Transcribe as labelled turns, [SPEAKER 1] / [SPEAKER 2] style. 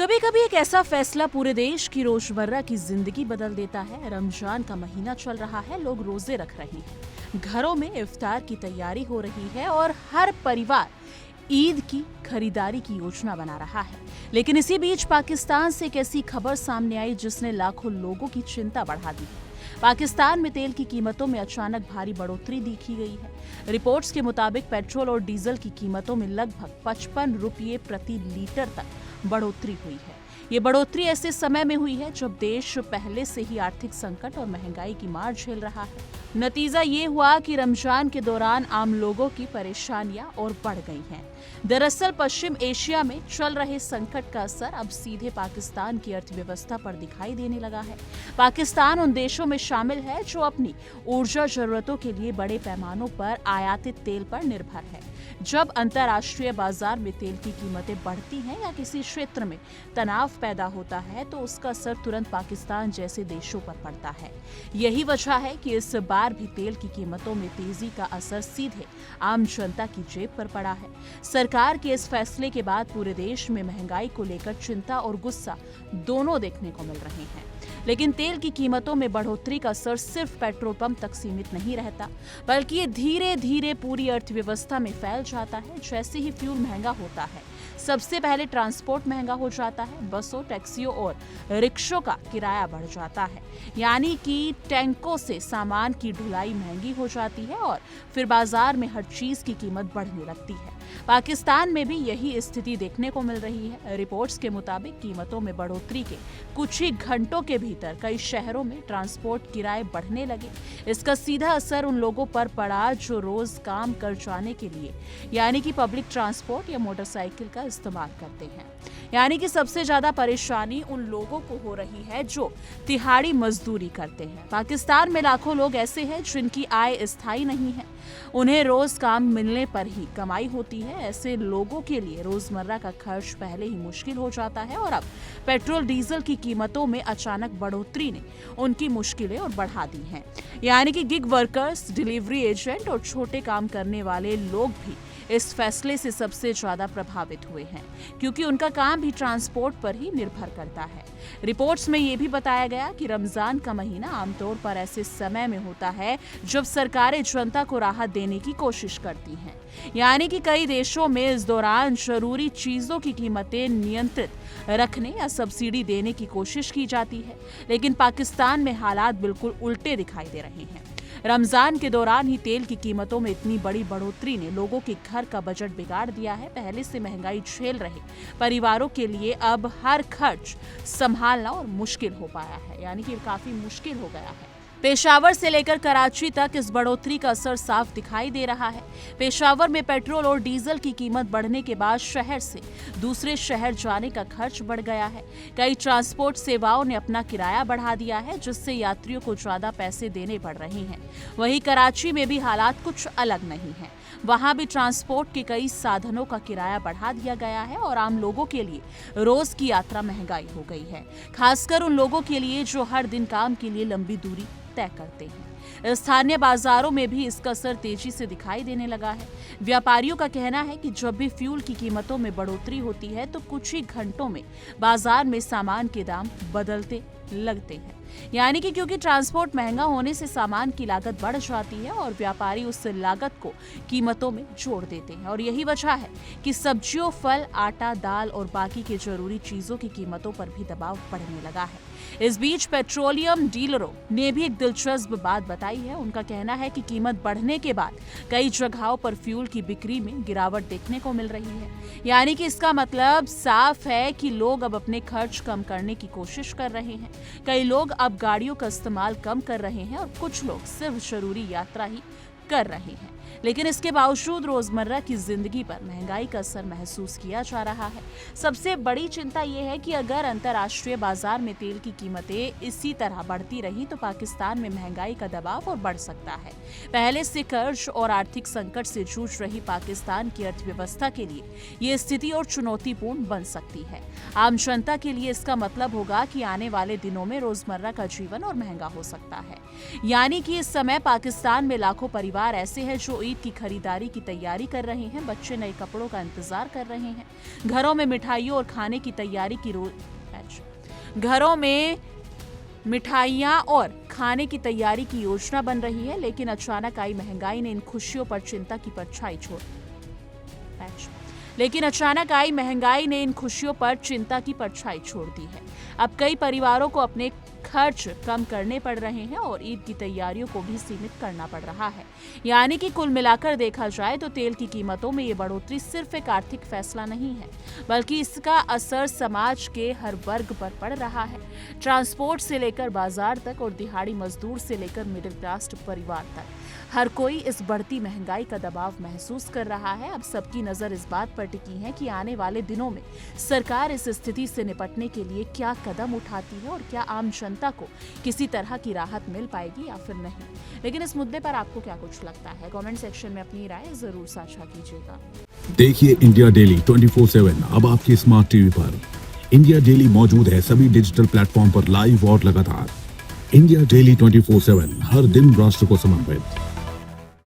[SPEAKER 1] कभी कभी एक ऐसा फैसला पूरे देश की रोजमर्रा की जिंदगी बदल देता है। रमजान का महीना चल रहा है, लोग रोजे रख रहे हैं, घरों में इफ्तार की तैयारी हो रही है और हर परिवार ईद की खरीदारी की योजना बना रहा है। लेकिन इसी बीच पाकिस्तान से एक ऐसी खबर सामने आई जिसने लाखों लोगों की चिंता बढ़ा दी है। पाकिस्तान में तेल की कीमतों में अचानक भारी बढ़ोतरी देखी गई है। रिपोर्ट्स के मुताबिक पेट्रोल और डीजल की कीमतों में लगभग 55 रुपये प्रति लीटर तक बढ़ोतरी हुई है। ये बढ़ोतरी ऐसे समय में हुई है जब देश पहले से ही आर्थिक संकट और महंगाई की मार झेल रहा है। नतीजा ये हुआ कि रमजान के दौरान आम लोगों की परेशानियां और बढ़ गई हैं। दरअसल पश्चिम एशिया में चल रहे संकट का असर अब सीधे पाकिस्तान की अर्थव्यवस्था पर दिखाई देने लगा है। पाकिस्तान उन देशों में शामिल है जो अपनी ऊर्जा जरूरतों के लिए बड़े पैमानों पर आयातित तेल पर निर्भर है। जब अंतर्राष्ट्रीय बाजार में तेल की कीमतें बढ़ती हैं या किसी क्षेत्र में तनाव पैदा होता है तो उसका असर तुरंत पाकिस्तान जैसे देशों पर पड़ता है। यही वजह है कि इस बार भी तेल की कीमतों में तेजी का असर सीधे आम जनता की जेब पर पड़ा है। सरकार के इस फैसले के बाद पूरे देश में महंगाई को लेकर चिंता और गुस्सा दोनों देखने को मिल रहे हैं। लेकिन तेल की कीमतों में बढ़ोतरी का असर सिर्फ पेट्रोल पंप तक सीमित नहीं रहता, बल्कि ये धीरे धीरे पूरी अर्थव्यवस्था में फैल जाता है। जैसे ही फ्यूल महंगा होता है, सबसे पहले ट्रांसपोर्ट महंगा हो जाता है। बसों, टैक्सियों और रिक्शों का किराया बढ़ जाता है, यानी कि टैंकों से सामान की ढुलाई महंगी हो जाती है और फिर बाजार में हर चीज की कीमत बढ़ने लगती है। पाकिस्तान में भी यही स्थिति देखने को मिल रही है। रिपोर्ट्स के मुताबिक कीमतों में बढ़ोतरी के कुछ ही घंटों के भीतर कई शहरों में ट्रांसपोर्ट किराए बढ़ने लगे। इसका सीधा असर उन लोगों पर पड़ा जो रोज काम कर जाने के लिए यानी कि पब्लिक ट्रांसपोर्ट या मोटरसाइकिल का इस्तेमाल करते हैं। यानी कि सबसे ज्यादा परेशानी उन लोगों को हो रही है जो तिहाड़ी मजदूरी करते हैं। पाकिस्तान में लाखों लोग ऐसे हैं जिनकी आय स्थायी नहीं है, उन्हें रोज काम मिलने पर ही कमाई होती है। ऐसे लोगों के लिए रोजमर्रा का खर्च पहले ही मुश्किल हो जाता है और अब पेट्रोल डीजल की कीमतों में अचानक बढ़ोतरी ने उनकी मुश्किलें और बढ़ा दी हैं। यानी कि गिग वर्कर्स, डिलीवरी एजेंट और छोटे काम करने वाले लोग भी इस फैसले से सबसे ज्यादा प्रभावित हुए हैं, क्योंकि उनका काम भी ट्रांसपोर्ट पर ही निर्भर करता है। रिपोर्ट्स में ये भी बताया गया कि रमजान का महीना आमतौर पर ऐसे समय में होता है जब सरकारें जनता को राहत देने की कोशिश करती हैं। यानी कि कई देशों में इस दौरान जरूरी चीजों की कीमतें नियंत्रित रखने या सब्सिडी देने की कोशिश की जाती है। लेकिन पाकिस्तान में हालात बिल्कुल उल्टे दिखाई दे रहे हैं। रमजान के दौरान ही तेल की कीमतों में इतनी बड़ी बढ़ोतरी ने लोगों के घर का बजट बिगाड़ दिया है। पहले से महंगाई झेल रहे परिवारों के लिए अब हर खर्च संभालना और मुश्किल हो पाया है, यानी कि काफी मुश्किल हो गया है। पेशावर से लेकर कराची तक इस बढ़ोतरी का असर साफ दिखाई दे रहा है। पेशावर में पेट्रोल और डीजल की कीमत बढ़ने के बाद शहर से दूसरे शहर जाने का खर्च बढ़ गया है। कई ट्रांसपोर्ट सेवाओं ने अपना किराया बढ़ा दिया है, जिससे यात्रियों को ज्यादा पैसे देने पड़ रहे हैं। वहीं कराची में भी हालात कुछ अलग नहीं है। वहां भी ट्रांसपोर्ट के कई साधनों का किराया बढ़ा दिया गया है और आम लोगों के लिए रोज की यात्रा महंगाई हो गई है, खासकर उन लोगों के लिए जो हर दिन काम के लिए लंबी दूरी तय करते हैं। स्थानीय बाजारों में भी इसका असर तेजी से दिखाई देने लगा है। व्यापारियों का कहना है कि जब भी फ्यूल की कीमतों में बढ़ोतरी होती है तो कुछ ही घंटों में बाजार में सामान के दाम बदलते लगते हैं। यानी कि क्योंकि ट्रांसपोर्ट महंगा होने से सामान की लागत बढ़ जाती है और व्यापारी उस लागत को कीमतों में जोड़ देते हैं। और यही वजह है कि सब्जियों, फल, आटा, दाल और बाकी के जरूरी चीजों की कीमतों पर भी दबाव बढ़ने लगा है। इस बीच पेट्रोलियम डीलरों ने भी एक दिलचस्प बात बताई है। उनका कहना है कि कीमत बढ़ने के बाद कई जगहों पर फ्यूल की बिक्री में गिरावट देखने को मिल रही है। यानी कि इसका मतलब साफ है कि लोग अब अपने खर्च कम करने की कोशिश कर रहे हैं। कई लोग अब गाड़ियों का इस्तेमाल कम कर रहे हैं और कुछ लोग सिर्फ जरूरी यात्रा ही कर रहे हैं। लेकिन इसके बावजूद रोजमर्रा की जिंदगी पर महंगाई का असर महसूस किया जा रहा है। सबसे बड़ी चिंता यह है कि अगर अंतर्राष्ट्रीय बाजार में तेल की कीमतें इसी तरह बढ़ती रही तो पाकिस्तान में महंगाई का दबाव और बढ़ सकता है। पहले से कर्ज और आर्थिक संकट से जूझ रही पाकिस्तान की अर्थव्यवस्था के लिए ये स्थिति और चुनौतीपूर्ण बन सकती है। आम जनता के लिए इसका मतलब होगा कि आने वाले दिनों में रोजमर्रा का जीवन और महंगा हो सकता है। यानी कि इस समय पाकिस्तान में लाखों परिवार ऐसे हैं जो जो ईद की खरीदारी की तैयारी कर रहे हैं, बच्चे नए कपड़ों का इंतजार कर रहे हैं, घरों में मिठाइयों और खाने की तैयारी की घरों में मिठाइयाँ और खाने की तैयारी की योजना बन रही है, लेकिन अचानक आई महंगाई ने इन खुशियों पर चिंता की परछाई छोड़ दी है। अब कई परिवारों को अपने खर्च कम करने पड़ रहे हैं और ईद की तैयारियों को भी सीमित करना पड़ रहा है। यानी कि कुल मिलाकर देखा जाए तो तेल की कीमतों में ये बढ़ोतरी सिर्फ एक आर्थिक फैसला नहीं है, बल्कि इसका असर समाज के हर वर्ग पर पड़ रहा है। ट्रांसपोर्ट से लेकर बाजार तक और दिहाड़ी मजदूर से लेकर मिडिल क्लास परिवार तक हर कोई इस बढ़ती महंगाई का दबाव महसूस कर रहा है। अब सबकी नजर इस बात पर टिकी है कि आने वाले दिनों में सरकार इस स्थिति से निपटने के लिए क्या कदम उठाती है और क्या आम जनता को किसी तरह की राहत मिल पाएगी या फिर नहीं। लेकिन इस मुद्दे पर आपको क्या कुछ लगता है? कमेंट सेक्शन में अपनी राय जरूर साझा कीजिएगा।
[SPEAKER 2] देखिए इंडिया डेली 24/7 अब आपकी स्मार्ट टीवी पर। इंडिया डेली मौजूद है सभी डिजिटल प्लेटफॉर्म पर लाइव और लगातार। इंडिया डेली 24/7 हर दिन राष्ट्र को समर्पित।